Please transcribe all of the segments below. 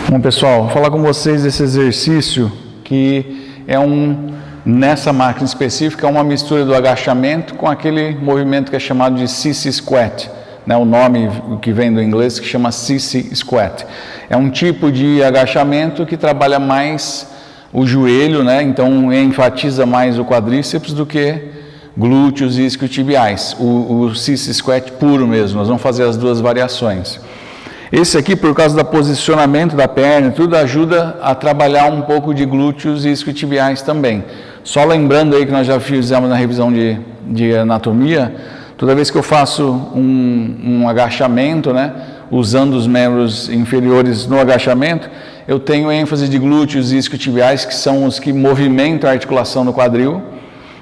Bom, pessoal, vou falar com vocês desse exercício que é nessa máquina específica, é uma mistura do agachamento com aquele movimento que é chamado de sissy squat, né? O nome que vem do inglês que chama sissy squat. É um tipo de agachamento que trabalha mais o joelho, né? Então enfatiza mais o quadríceps do que glúteos e isquiotibiais. O sissy squat puro mesmo, nós vamos fazer as duas variações. Esse aqui, por causa do posicionamento da perna, tudo ajuda a trabalhar um pouco de glúteos e isquiotibiais também. Só lembrando aí que nós já fizemos na revisão de anatomia, toda vez que eu faço um agachamento, né, usando os membros inferiores no agachamento, eu tenho ênfase de glúteos e isquiotibiais, que são os que movimentam a articulação do quadril,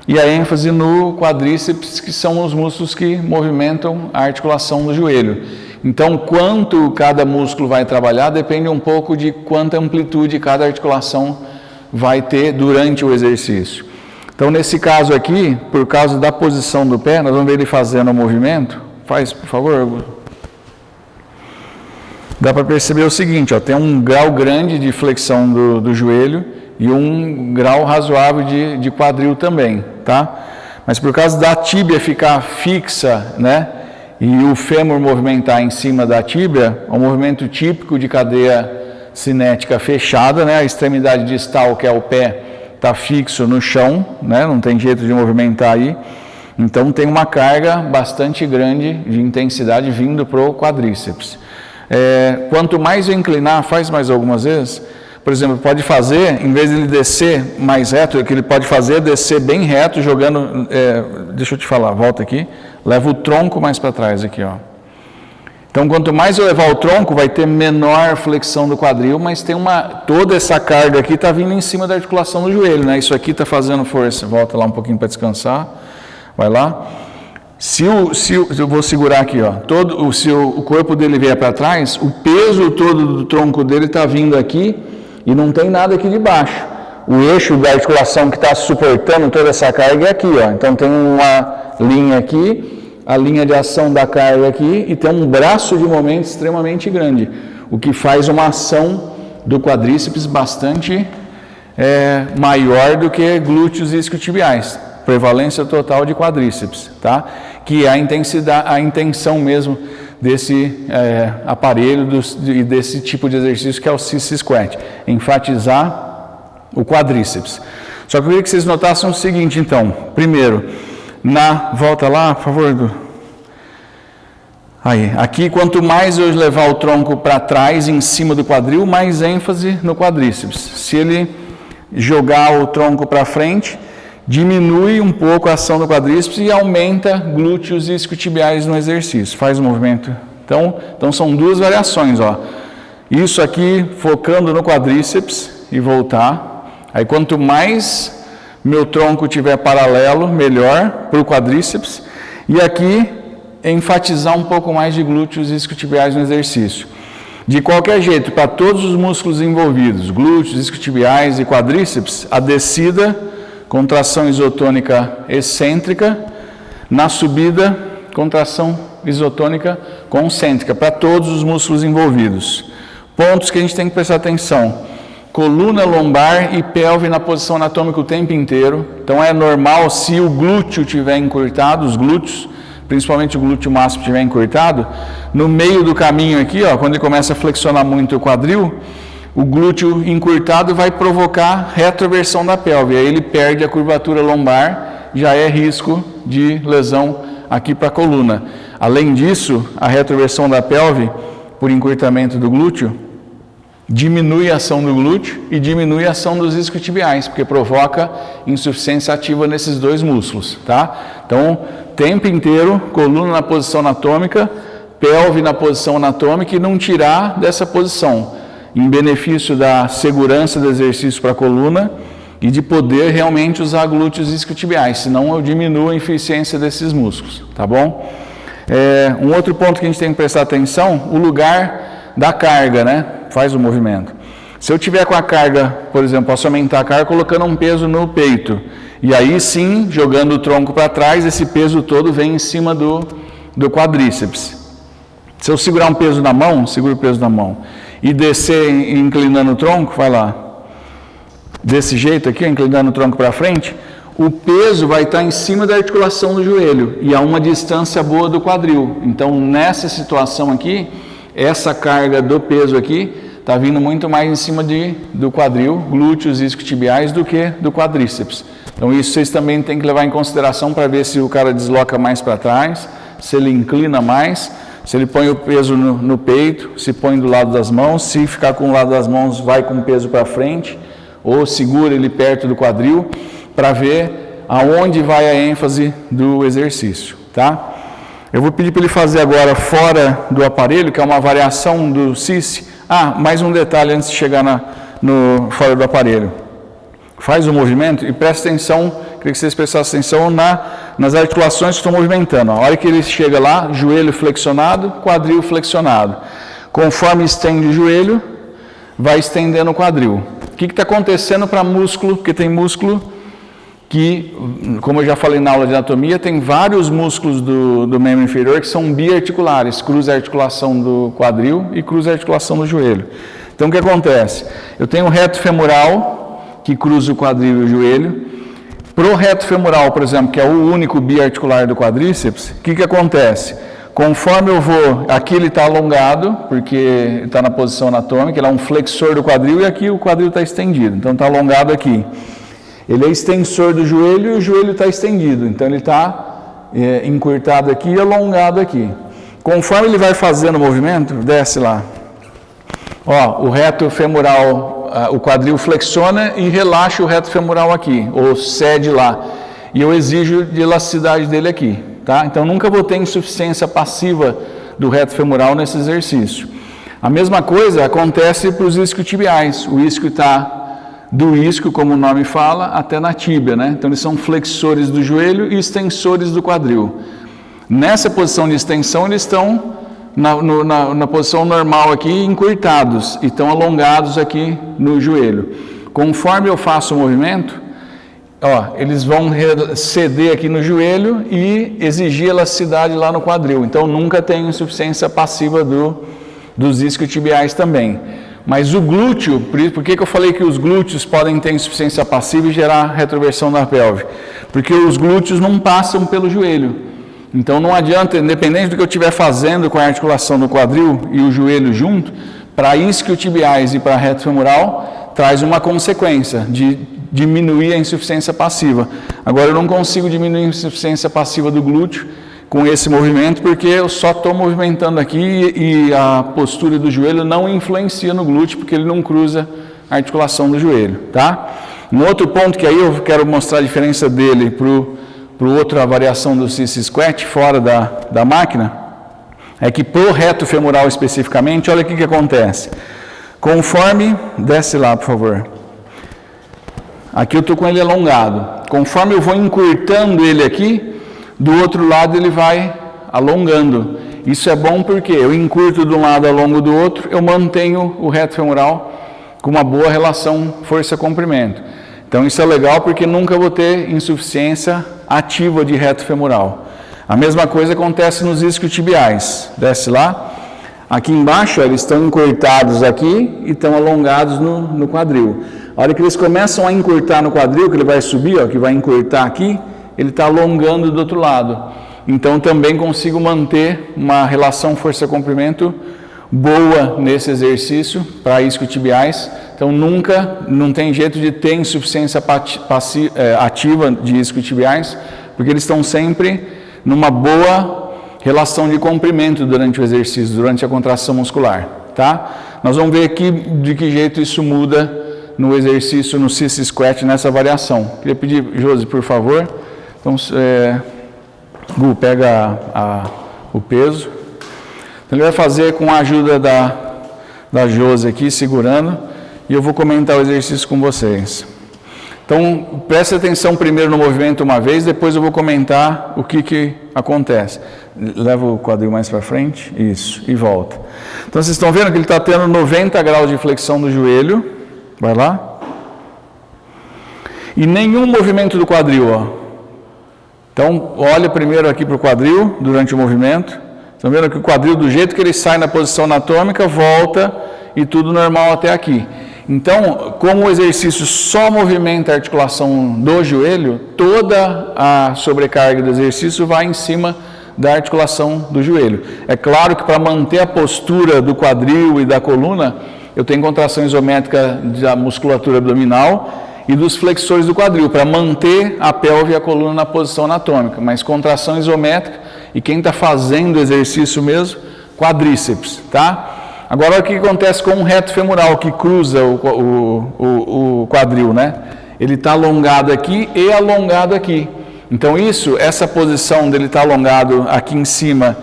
e a ênfase no quadríceps, que são os músculos que movimentam a articulação do joelho. Então, quanto cada músculo vai trabalhar depende um pouco de quanta amplitude cada articulação vai ter durante o exercício. Então, nesse caso aqui, por causa da posição do pé, nós vamos ver ele fazendo o movimento. Faz, por favor. Dá para perceber o seguinte, ó, tem um grau grande de flexão do joelho e um grau razoável de quadril também, tá? Mas por causa da tíbia ficar fixa, né? E o fêmur movimentar em cima da tíbia, é um movimento típico de cadeia cinética fechada, né? A extremidade distal, que é o pé, está fixo no chão, né? Não tem jeito de movimentar aí. Então tem uma carga bastante grande de intensidade vindo para o quadríceps. Quanto mais eu inclinar, faz mais algumas vezes, por exemplo, pode fazer, em vez de ele descer mais reto, o que ele pode fazer é descer bem reto, jogando, deixa eu te falar, volta aqui, leva o tronco mais para trás aqui, ó. Então, quanto mais eu levar o tronco, vai ter menor flexão do quadril, mas tem toda essa carga aqui está vindo em cima da articulação do joelho, né? Isso aqui está fazendo força, volta lá um pouquinho para descansar, vai lá. Se eu vou segurar aqui, ó, se o corpo dele vier para trás, o peso todo do tronco dele está vindo aqui e não tem nada aqui de baixo. O eixo da articulação que está suportando toda essa carga é aqui, ó. Então tem uma linha aqui, a linha de ação da carga aqui e tem um braço de momento extremamente grande, o que faz uma ação do quadríceps bastante maior do que glúteos e isquiotibiais. Prevalência total de quadríceps, tá? Que é a intenção mesmo desse aparelho e desse tipo de exercício que é o sissy squat, enfatizar o quadríceps. Só que eu queria que vocês notassem o seguinte, então, primeiro, volta lá, por favor, aqui quanto mais eu levar o tronco para trás, em cima do quadril, mais ênfase no quadríceps. Se ele jogar o tronco para frente, diminui um pouco a ação do quadríceps e aumenta glúteos e isquiotibiais no exercício. Faz o movimento. Então são duas variações, ó. Isso aqui focando no quadríceps e voltar. Aí quanto mais meu tronco tiver paralelo, melhor para o quadríceps. E aqui enfatizar um pouco mais de glúteos e isquiotibiais no exercício. De qualquer jeito, para todos os músculos envolvidos, glúteos, isquiotibiais e quadríceps, a descida, contração isotônica excêntrica, na subida, contração isotônica concêntrica, para todos os músculos envolvidos. Pontos que a gente tem que prestar atenção: coluna, lombar e pelve na posição anatômica o tempo inteiro. Então é normal, se o glúteo estiver encurtado, os glúteos, principalmente o glúteo máximo estiver encurtado, no meio do caminho aqui, ó, quando ele começa a flexionar muito o quadril, o glúteo encurtado vai provocar retroversão da pelve, aí ele perde a curvatura lombar, já é risco de lesão aqui para a coluna. Além disso, a retroversão da pelve, por encurtamento do glúteo, diminui a ação do glúteo e diminui a ação dos isquiotibiais, porque provoca insuficiência ativa nesses dois músculos, tá? Então, tempo inteiro, coluna na posição anatômica, pelve na posição anatômica e não tirar dessa posição, em benefício da segurança do exercício para a coluna e de poder realmente usar glúteos e isquiotibiais, senão eu diminuo a eficiência desses músculos, tá bom? Um outro ponto que a gente tem que prestar atenção, o lugar da carga, né? Faz o movimento. Se eu tiver com a carga, por exemplo, posso aumentar a carga colocando um peso no peito, e aí sim, jogando o tronco para trás, esse peso todo vem em cima do quadríceps. Se eu segurar um peso na mão, seguro o peso na mão, e descer inclinando o tronco, vai lá, desse jeito aqui, inclinando o tronco para frente, o peso vai estar em cima da articulação do joelho e a uma distância boa do quadril. Então, nessa situação aqui, essa carga do peso aqui está vindo muito mais em cima do quadril, glúteos e isquiotibiais do que do quadríceps. Então, isso vocês também têm que levar em consideração para ver se o cara desloca mais para trás, se ele inclina mais, se ele põe o peso no peito, se põe do lado das mãos, se ficar com o lado das mãos, vai com o peso para frente, ou segura ele perto do quadril, para ver aonde vai a ênfase do exercício, tá? Eu vou pedir para ele fazer agora fora do aparelho, que é uma variação do CICE. Mais um detalhe antes de chegar fora do aparelho. Faz o movimento e presta atenção, queria que vocês prestassem atenção nas articulações que estão movimentando. A hora que ele chega lá, joelho flexionado, quadril flexionado. Conforme estende o joelho, vai estendendo o quadril. O que está acontecendo para músculo? Porque tem músculo que, como eu já falei na aula de anatomia, tem vários músculos do membro inferior que são biarticulares, cruza a articulação do quadril e cruza a articulação do joelho. Então, o que acontece? Eu tenho o reto femoral, que cruza o quadril e o joelho. Pro reto femoral, por exemplo, que é o único biarticular do quadríceps, o que acontece? Conforme eu vou, aqui ele está alongado, porque está na posição anatômica, ele é um flexor do quadril e aqui o quadril está estendido, então está alongado aqui. Ele é extensor do joelho e o joelho está estendido, então ele está encurtado aqui e alongado aqui. Conforme ele vai fazendo o movimento, desce lá. O reto femoral, o quadril flexiona e relaxa o reto femoral aqui, ou cede lá. E eu exijo de elasticidade dele aqui, tá? Então nunca vou ter insuficiência passiva do reto femoral nesse exercício. A mesma coisa acontece para os isquiotibiais. O isquio está do isquio, como o nome fala, até na tíbia, né? Então eles são flexores do joelho e extensores do quadril. Nessa posição de extensão eles estão na posição normal aqui, encurtados, e estão alongados aqui no joelho. Conforme eu faço o movimento, eles vão ceder aqui no joelho e exigir elasticidade lá no quadril. Então nunca tem insuficiência passiva dos isquiotibiais também. Mas o glúteo, por que eu falei que os glúteos podem ter insuficiência passiva e gerar retroversão da pelve? Porque os glúteos não passam pelo joelho. Então não adianta, independente do que eu estiver fazendo com a articulação do quadril e o joelho junto, para isquiotibiais e para reto femoral, traz uma consequência de diminuir a insuficiência passiva. Agora eu não consigo diminuir a insuficiência passiva do glúteo com esse movimento, porque eu só estou movimentando aqui e a postura do joelho não influencia no glúteo, porque ele não cruza a articulação do joelho, tá? Um outro ponto que aí eu quero mostrar a diferença dele para outra variação do CICE Squat, fora da máquina, é que para o reto femoral especificamente, olha o que acontece. Conforme, desce lá por favor, aqui eu estou com ele alongado, conforme eu vou encurtando ele aqui, do outro lado ele vai alongando. Isso é bom porque eu encurto de um lado ao longo do outro, eu mantenho o reto femoral com uma boa relação força-comprimento. Então isso é legal porque nunca vou ter insuficiência ativa de reto femoral. A mesma coisa acontece nos isquiotibiais. Desce lá. Aqui embaixo eles estão encurtados aqui e estão alongados no quadril. A hora que eles começam a encurtar no quadril, que ele vai subir, que vai encurtar aqui, ele está alongando do outro lado. Então também consigo manter uma relação força-comprimento boa nesse exercício para isquiotibiais. Então não tem jeito de ter insuficiência ativa de isquiotibiais, porque eles estão sempre numa boa relação de comprimento durante o exercício, durante a contração muscular, tá? Nós vamos ver aqui de que jeito isso muda no exercício, no CICE Squat, nessa variação. Queria pedir, Josi, por favor. Então, Gu, pega o peso. Então, ele vai fazer com a ajuda da Josi aqui, segurando, e eu vou comentar o exercício com vocês. Então, preste atenção primeiro no movimento uma vez, depois eu vou comentar o que acontece. Leva o quadril mais para frente, isso, e volta. Então, vocês estão vendo que ele está tendo 90 graus de flexão do joelho, vai lá. E nenhum movimento do quadril, Então, olha primeiro aqui para o quadril, durante o movimento. Estão vendo que o quadril, do jeito que ele sai na posição anatômica, volta e tudo normal até aqui. Então, como o exercício só movimenta a articulação do joelho, toda a sobrecarga do exercício vai em cima da articulação do joelho. É claro que para manter a postura do quadril e da coluna, eu tenho contração isométrica da musculatura abdominal e dos flexores do quadril, para manter a pelve e a coluna na posição anatômica, mas contração isométrica, e quem está fazendo o exercício mesmo, quadríceps, tá? Agora, o que acontece com o reto femoral, que cruza o quadril, né? Ele está alongado aqui e alongado aqui. Então, essa posição dele estar alongado aqui em cima,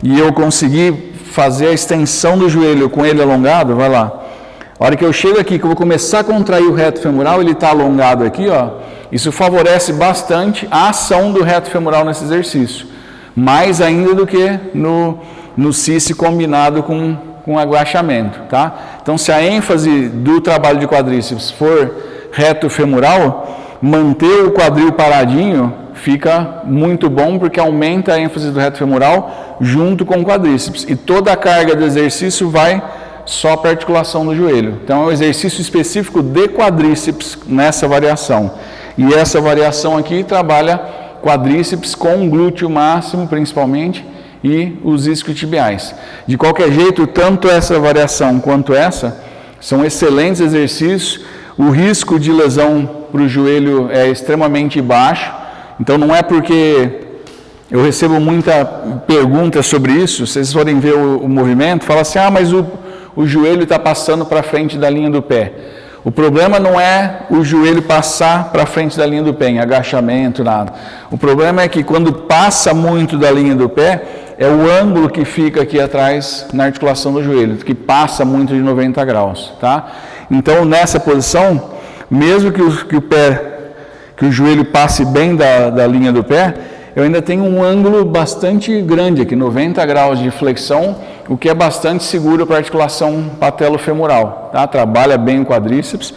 e eu conseguir fazer a extensão do joelho com ele alongado, vai lá. A hora que eu chego aqui, que eu vou começar a contrair o reto femoral, ele está alongado aqui, ó. Isso favorece bastante a ação do reto femoral nesse exercício. Mais ainda do que no cice combinado com agachamento, tá? Então, se a ênfase do trabalho de quadríceps for reto femoral, manter o quadril paradinho fica muito bom, porque aumenta a ênfase do reto femoral junto com o quadríceps. E toda a carga do exercício vai só para a articulação do joelho. Então, é um exercício específico de quadríceps nessa variação. E essa variação aqui trabalha quadríceps com glúteo máximo, principalmente, e os isquiotibiais. De qualquer jeito, tanto essa variação quanto essa são excelentes exercícios. O risco de lesão para o joelho é extremamente baixo. Então, não é porque eu recebo muita pergunta sobre isso, se vocês forem ver o movimento, fala assim, mas o joelho está passando para frente da linha do pé. O problema não é o joelho passar para frente da linha do pé, em agachamento, nada. O problema é que quando passa muito da linha do pé, é o ângulo que fica aqui atrás na articulação do joelho, que passa muito de 90 graus, tá? Então, nessa posição, mesmo que o joelho passe bem da linha do pé, eu ainda tenho um ângulo bastante grande aqui, 90 graus de flexão, o que é bastante seguro para a articulação patelo-femoral, tá? Trabalha bem o quadríceps.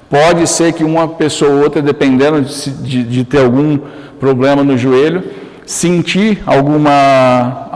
Pode ser que uma pessoa ou outra, dependendo de ter algum problema no joelho, sentir alguma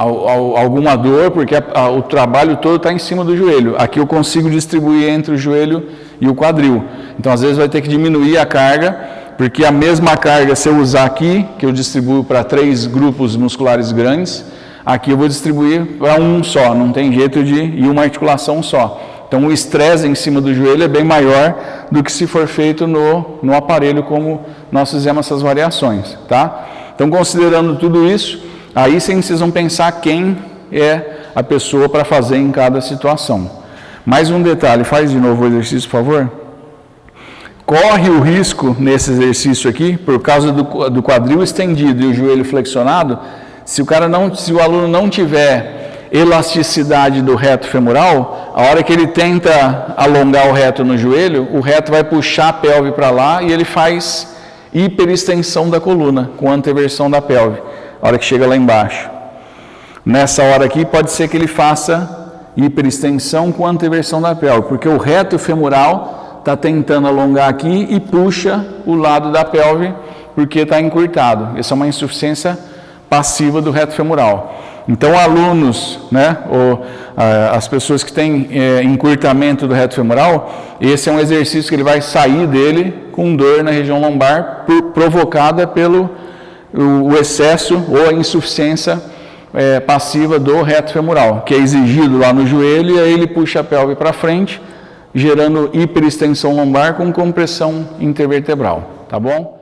dor, porque o trabalho todo está em cima do joelho. Aqui eu consigo distribuir entre o joelho e o quadril. Então, às vezes, vai ter que diminuir a carga, porque a mesma carga, se eu usar aqui, que eu distribuo para 3 grupos musculares grandes, aqui eu vou distribuir para um só, não tem jeito de ir uma articulação só. Então, o estresse em cima do joelho é bem maior do que se for feito no aparelho, como nós fizemos essas variações, tá? Então, considerando tudo isso, aí sim vocês vão pensar quem é a pessoa para fazer em cada situação. Mais um detalhe, faz de novo o exercício, por favor. Corre o risco nesse exercício aqui, por causa do quadril estendido e o joelho flexionado, se o aluno não tiver elasticidade do reto femoral, a hora que ele tenta alongar o reto no joelho, o reto vai puxar a pelve para lá e ele faz hiperextensão da coluna, com anteversão da pelve, a hora que chega lá embaixo. Nessa hora aqui, pode ser que ele faça hiperextensão com anteversão da pelve, porque o reto femoral está tentando alongar aqui e puxa o lado da pelve, porque está encurtado. Essa é uma insuficiência passiva do reto femoral. Então, alunos, né, ou as pessoas que têm encurtamento do reto femoral, esse é um exercício que ele vai sair dele com dor na região lombar, provocada pelo o excesso ou a insuficiência passiva do reto femoral, que é exigido lá no joelho, e aí ele puxa a pelve para frente, gerando hiperextensão lombar com compressão intervertebral, tá bom?